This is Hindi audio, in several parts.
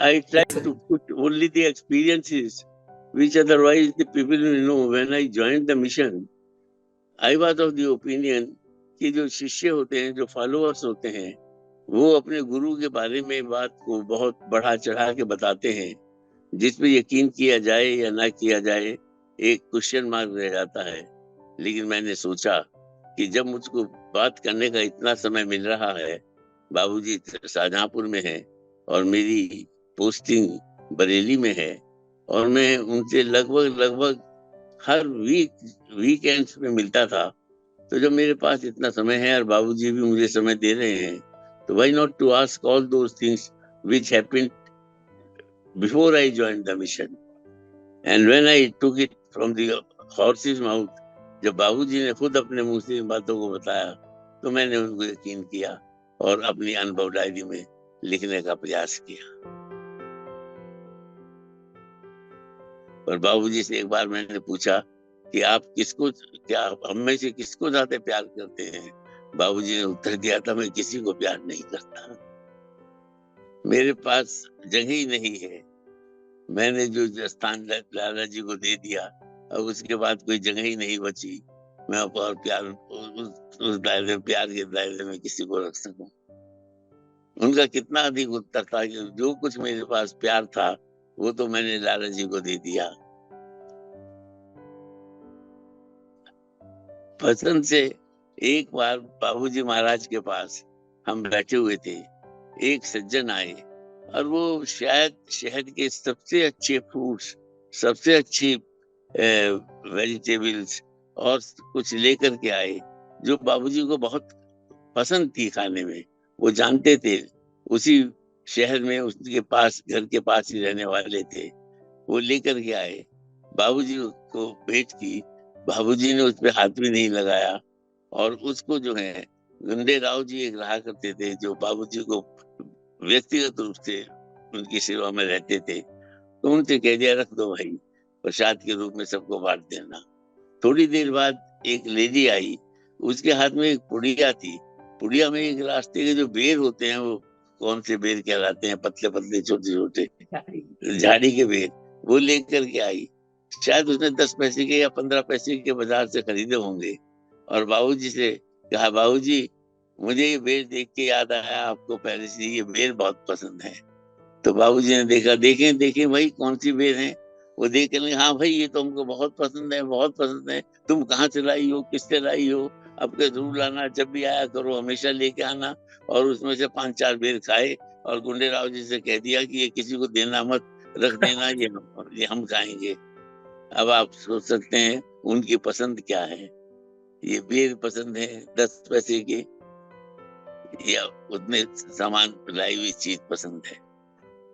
I try to put only the experiences which otherwise the people will know. When I joined the mission, I was of the opinion कि जो शिष्य होते हैं, जो फॉलोअर्स होते हैं, वो अपने गुरु के बारे में बात को बहुत बढ़ा चढ़ा के बताते हैं, जिस पे यकीन किया जाए या ना किया जाए, एक क्वेश्चन मार्क रह जाता है। लेकिन मैंने सोचा कि जब मुझको बात करने का इतना समय मिल रहा है, बाबूजी शाहजहांपुर में है और मेरी पोस्टिंग बरेली में है, और मैं उनसे लगभग लगभग हर वीकेंड्स में मिलता था। तो जब मेरे पास इतना समय है और बाबूजी भी मुझे समय दे रहे हैं, तो why not to ask all those things which happened before I joined the mission. And when I took it from the horse's mouth, जब बाबूजी ने खुद अपने मुंह से इन बातों को बताया, तो मैंने उनको यकीन किया और अपनी अनुभव डायरी में लिखने का प्रयास किया। और बाबूजी से एक बार मैंने पूछा कि आप किसको, क्या हम में से किसको ज्यादा प्यार करते हैं? बाबूजी ने उत्तर दिया था, मैं किसी को प्यार नहीं करता, मेरे पास जगह ही नहीं है। मैंने जो स्थान लाला जी को दे दिया, अब उसके बाद कोई जगह ही नहीं बची, मैं और प्यार उस दायरे, प्यार के दायरे में किसी को रख सकूं। उनका कितना अधिक उत्तर था कि जो कुछ मेरे पास प्यार था, वो तो मैंने लाला जी को दे दिया। पसंद से एक बार बाबूजी महाराज के पास हम बैठे हुए थे, एक सज्जन आए और वो शायद शहर के सबसे अच्छे फ्रूट्स, सबसे अच्छी वेजिटेबल्स और कुछ लेकर के आए, जो बाबूजी को बहुत पसंद थी खाने में। वो जानते थे, उसी शहर में उसके पास, घर के पास ही रहने वाले थे। वो लेकर के आए, बाबूजी को भेंट की। बाबूजी ने उस पे हाथ भी नहीं लगाया। और उसको जो है, गुंडे राव जी एक रहा करते थे, जो बाबूजी को व्यक्तिगत रूप से उनकी सेवा में रहते थे, तो उनसे कह दिया, रख दो भाई, प्रसाद के रूप में सबको बांट देना। थोड़ी देर बाद एक लेडी आई, उसके हाथ में एक पुड़िया थी। पुड़िया में एक रास्ते के जो बेर होते हैं, वो कौन से बेर कहलाते हैं, पतले पतले छोटे छोटे झाड़ी के बेर, वो लेकर के आई। शायद उसने 10 पैसे के या 15 पैसे के बाजार से खरीदे होंगे। और बाबूजी से कहा, बाबूजी मुझे ये बेर देख के याद आया, आपको पहले से ये बेर बहुत पसंद है। तो बाबूजी ने देखा, देखें देखें भाई कौन सी बेर है। वो देख के लगे, हाँ भाई ये तो हमको बहुत पसंद है, बहुत पसंद है। तुम कहाँ से लाई हो, किससे लाई हो? अब के जरूर लाना, जब भी आया करो हमेशा लेके आना। और उसमें से 5-4 बेर खाए और गुंडे राव जी से कह दिया कि ये किसी को देना मत, रख देना, ये हम खाएंगे। अब आप सोच सकते हैं उनकी पसंद क्या है। ये बेर पसंद है 10 पैसे के, या उतने सामान लाई हुई चीज पसंद है?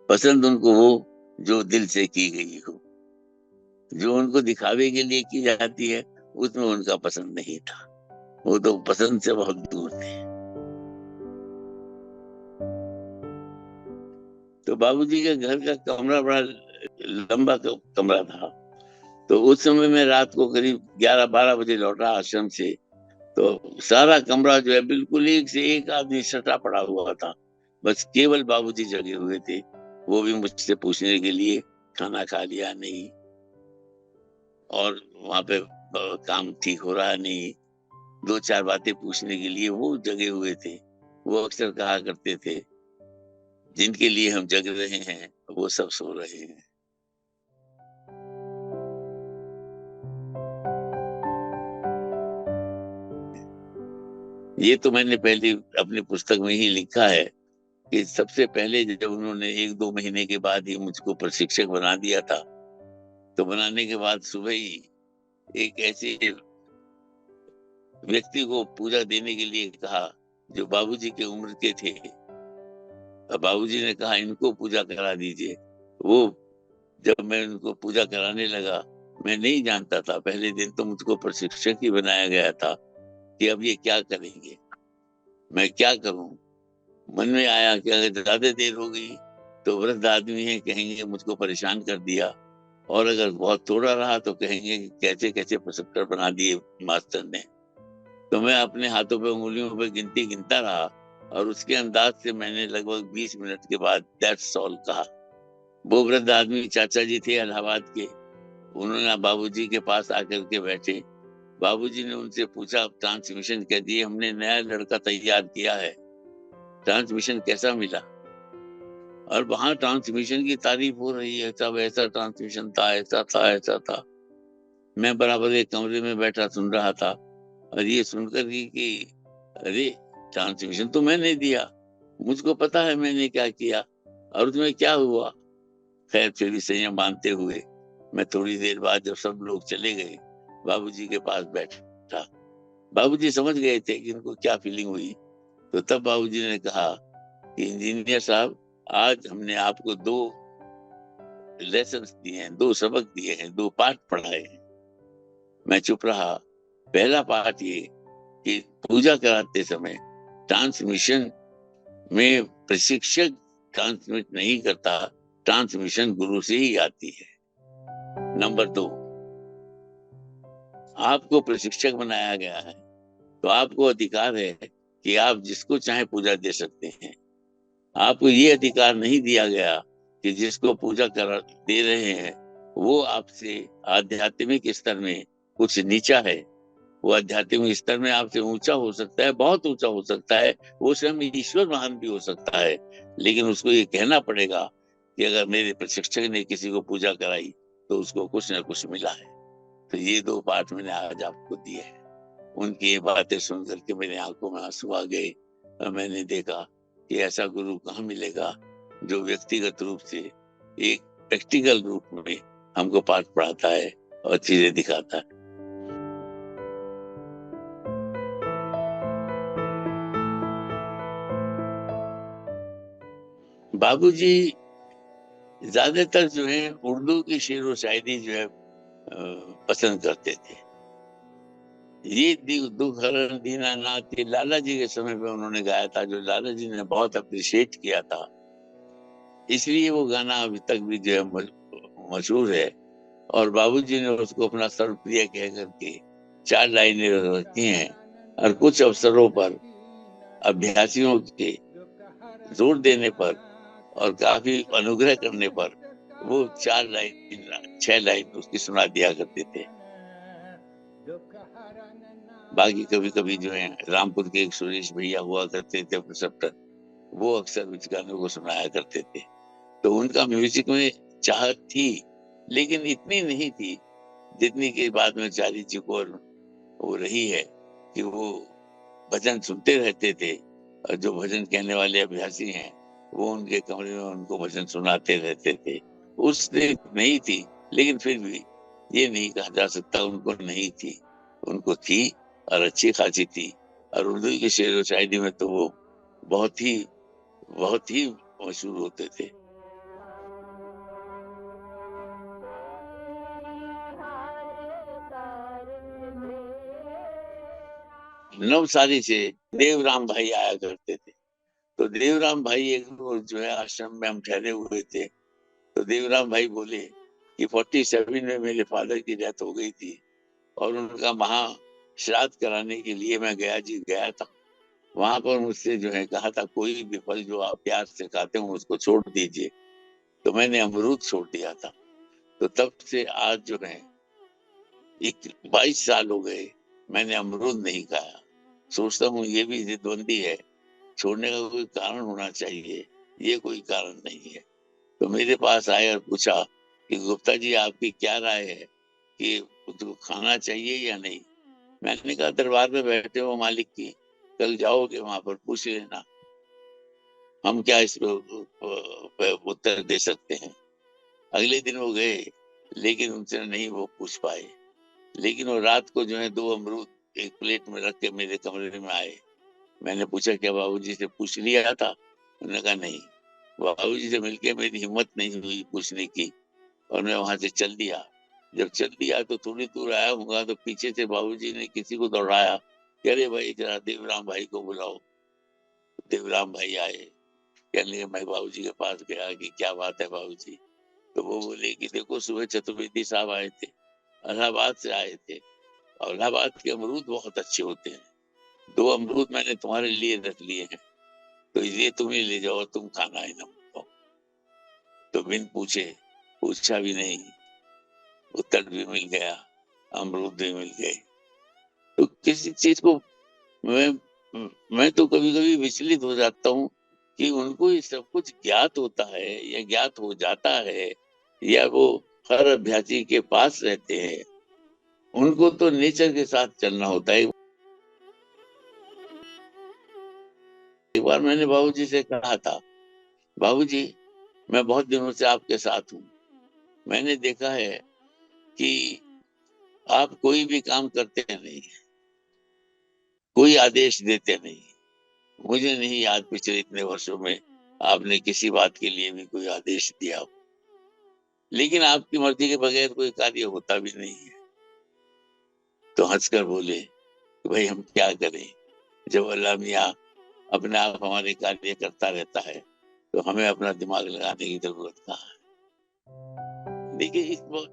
पसंद उनको वो जो दिल से की गई हो। जो उनको दिखावे के लिए की जाती है, उसमें उनका पसंद नहीं था। वो तो पसंद से बहुत दूर थे। तो बाबूजी के घर का कमरा बड़ा लंबा कमरा था। तो उस समय मैं रात को करीब 11-12 बजे लौटा आश्रम से। तो सारा कमरा जो है, बिल्कुल एक से एक आदमी सटा पड़ा हुआ था। बस केवल बाबूजी जगे हुए थे, वो भी मुझसे पूछने के लिए खाना खा लिया नहीं, और वहां पे काम ठीक हो रहा नहीं, 2-4 बातें पूछने के लिए वो जगे हुए थे। वो अक्सर कहा करते थे, जिनके लिए हम जग रहे हैं वो सब सो रहे हैं। ये तो मैंने पहले अपनी पुस्तक में ही लिखा है कि सबसे पहले जब उन्होंने 1-2 महीने के बाद ही मुझको प्रशिक्षक बना दिया था, तो बनाने के बाद सुबह ही एक ऐसे व्यक्ति को पूजा देने के लिए कहा जो बाबूजी के उम्र के थे। बाबूजी ने कहा, इनको पूजा करा दीजिए। वो जब मैं उनको पूजा कराने लगा, मैं नहीं जानता था, पहले दिन तो मुझको प्रशिक्षक ही बनाया गया था, कि अब ये क्या करेंगे, मैं क्या करूं। मन में आया कि अगर ज्यादा देर हो गई तो वृद्ध आदमी है, कहेंगे मुझको परेशान कर दिया, और अगर बहुत थोड़ा रहा तो कहेंगे कि कैसे कैसे प्रिंसिपल बना दिए मास्टर ने। तो मैं अपने हाथों पे, उंगलियों पे गिनती गिनता रहा, और उसके अंदाज से मैंने लगभग 20 मिनट के बाद दैट्स ऑल कहा। वो वृद्ध आदमी चाचा जी थे इलाहाबाद के, उन्होंने बाबूजी के पास आकर के बैठे। बाबूजी ने उनसे पूछा, ट्रांसमिशन कह दिए, हमने नया लड़का तैयार किया है, ट्रांसमिशन कैसा मिला? और वहां ट्रांसमिशन की तारीफ हो रही है, सब ऐसा ट्रांसमिशन था, ऐसा था, ऐसा था। मैं बराबर एक कमरे में बैठा सुन रहा था, और ये सुनकर कि अरे, ट्रांसमिशन तो मैंने दिया, मुझको पता है मैंने क्या किया, और उसमें क्या हुआ। खैर फिर भी संयम मानते हुए मैं थोड़ी देर बाद जब सब लोग चले गए, बाबूजी के पास बैठा। बाबूजी समझ गए थे कि इनको क्या फीलिंग हुई। तो तब बाबूजी ने कहा कि इंजीनियर साहब, आज हमने आपको दो लेसन दिए हैं, दो सबक दिए हैं, दो पाठ पढ़ाए हैं। मैं चुप रहा। पहला पाठ ये कि पूजा कराते समय ट्रांसमिशन में प्रशिक्षक ट्रांसमिट नहीं करता, ट्रांसमिशन गुरु से ही आती है। नंबर 2, आपको प्रशिक्षक बनाया गया है, तो आपको अधिकार है कि आप जिसको चाहे पूजा दे सकते हैं। आपको ये अधिकार नहीं दिया गया कि जिसको पूजा करा दे रहे हैं वो आपसे आध्यात्मिक स्तर में कुछ नीचा है। वो आध्यात्मिक स्तर में आपसे ऊंचा हो सकता है, बहुत ऊंचा हो सकता है, वो स्वयं ईश्वर महान भी हो सकता है। लेकिन उसको ये कहना पड़ेगा कि अगर मेरे प्रशिक्षक ने किसी को पूजा कराई तो उसको कुछ ना कुछ मिला है। तो ये दो पाठ मैंने आज आपको दिए हैं। उनकी ये बातें सुन करके मेरे आंखों में आंसू आ गए, और मैंने देखा कि ऐसा गुरु कहाँ मिलेगा जो व्यक्तिगत रूप से, एक प्रैक्टिकल रूप में हमको पाठ पढ़ाता है और चीजें दिखाता है। बाबूजी ज्यादातर जो है उर्दू की शेर व शायरी जो है पसंद करते थे। ये दुख हरण दीना नाथ ये लाला जी के समय पे उन्होंने गाया था, जो लाला जी ने बहुत अप्रिशिएट किया था। इसलिए वो गाना अभी तक भी जो है मशहूर है। और बाबूजी ने उसको अपना सर्वप्रिय कह करके 4 लाइनें रखी हैं, और कुछ अवसरों पर अभ्यासियों के जोर देने पर और काफी अनुग्रह करने पर वो 4 लाइन 6 लाइन उसकी सुना दिया करते थे। बाकी कभी कभी जो है रामपुर के एक सुरेश भैया हुआ करते थे प्रिसेप्टर, वो अक्सर उस गानों को सुनाया करते थे। तो उनका म्यूजिक में चाहत थी, लेकिन इतनी नहीं थी जितनी कि बाद में चारी जी को वो रही है कि वो भजन सुनते रहते थे, और जो भजन कहने वाले अभ्यासी हैं वो उनके कमरे में उनको भजन सुनाते रहते थे। उसने नहीं थी, लेकिन फिर भी ये नहीं कहा जा सकता उनको नहीं थी, उनको थी, और अच्छी खासी थी। और उर्दू की शेर व शायरी में तो वो बहुत ही बहुत ही मशहूर होते थे। नवसारी से देवराम भाई आया करते थे। तो देवराम भाई एक रोज जो है आश्रम में हम ठहरे हुए थे, तो देवराम भाई बोले कि 47 में मेरे फादर की डेथ हो गई थी, और उनका महा श्राद्ध कराने के लिए मैं गया था। वहां पर मुझसे जो है कहा था, कोई भी फल जो आप प्यार से खाते हो उसको छोड़ दीजिए। तो मैंने अमरूद छोड़ दिया था। तो तब से आज जो है 22 साल हो गए, मैंने अमरूद नहीं खाया। सोचता हूँ ये भी जिद्दबंदी है, छोड़ने का कोई कारण होना चाहिए, ये कोई कारण नहीं है। तो मेरे पास आए और पूछा कि गुप्ता जी आपकी क्या राय है कि उसको खाना चाहिए या नहीं। मैंने कहा दरबार में बैठे हो मालिक की, कल जाओगे वहां पर पूछ लेना, हम क्या इस पे उत्तर दे सकते हैं। अगले दिन वो गए, लेकिन उनसे नहीं वो पूछ पाए। लेकिन वो रात को जो है 2 अमरूद एक प्लेट में रख के मेरे कमरे में आए। मैंने पूछा क्या बाबूजी से पूछ लिया था? उन्होंने कहा नहीं। बाबूजी से मिलके मेरी हिम्मत नहीं हुई पूछने की, और मैं वहां से चल दिया। जब चल दिया तो थोड़ी दूर आया होगा तो पीछे से बाबूजी ने किसी को दौड़ाया कि अरे भाई जरा देवराम भाई को बुलाओ। देवराम भाई आए, कहने लगे, मैं बाबूजी के पास गया कि क्या बात है बाबूजी। तो वो बोले कि देखो सुबह चतुर्वेदी साहब आए थे, इलाहाबाद से आए थे, और इलाहाबाद के अमरूद बहुत अच्छे होते हैं। 2 अमरूद मैंने तुम्हारे लिए रख लिए हैं, तो ये तुम्हें ले जाओ, तुम खाना है ना। तो बिन पूछे, पूछा भी नहीं, उत्तर भी मिल गया, अमरूद भी मिल गए। तो किसी चीज को मैं मैं तो कभी कभी विचलित हो जाता हूँ कि उनको ये सब कुछ ज्ञात होता है या ज्ञात हो जाता है, या वो हर अभ्यासी के पास रहते हैं। उनको तो नेचर के साथ चलना होता है। एक बार मैंने बाबूजी से कहा था, बाबूजी, मैं बहुत दिनों से आपके साथ हूँ। मैंने देखा है कि आप कोई भी काम करते नहीं, कोई आदेश देते नहीं। मुझे नहीं याद पिछले इतने वर्षों में आपने किसी बात के लिए भी कोई आदेश दिया हो। लेकिन आपकी मर्जी के बगैर कोई कार्य होता भी नहीं है। तो हंसकर बोले कि भाई हम क्या करें, जब अल्लाह मियाँ अपने आप हमारे कार्य करता रहता है तो हमें अपना दिमाग लगाने की जरूरत कहाँ है। देखिए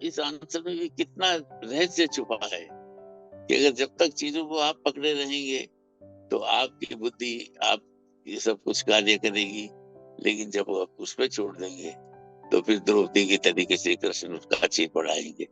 इस आंसर में भी कितना रहस्य छुपा है कि अगर जब तक चीजों को आप पकड़े रहेंगे तो आपकी बुद्धि, आप ये सब कुछ कार्य करेगी। लेकिन जब आप उस पर छोड़ देंगे तो फिर द्रौपदी की तरीके से कृष्ण उसका छीन पड़ाएंगे।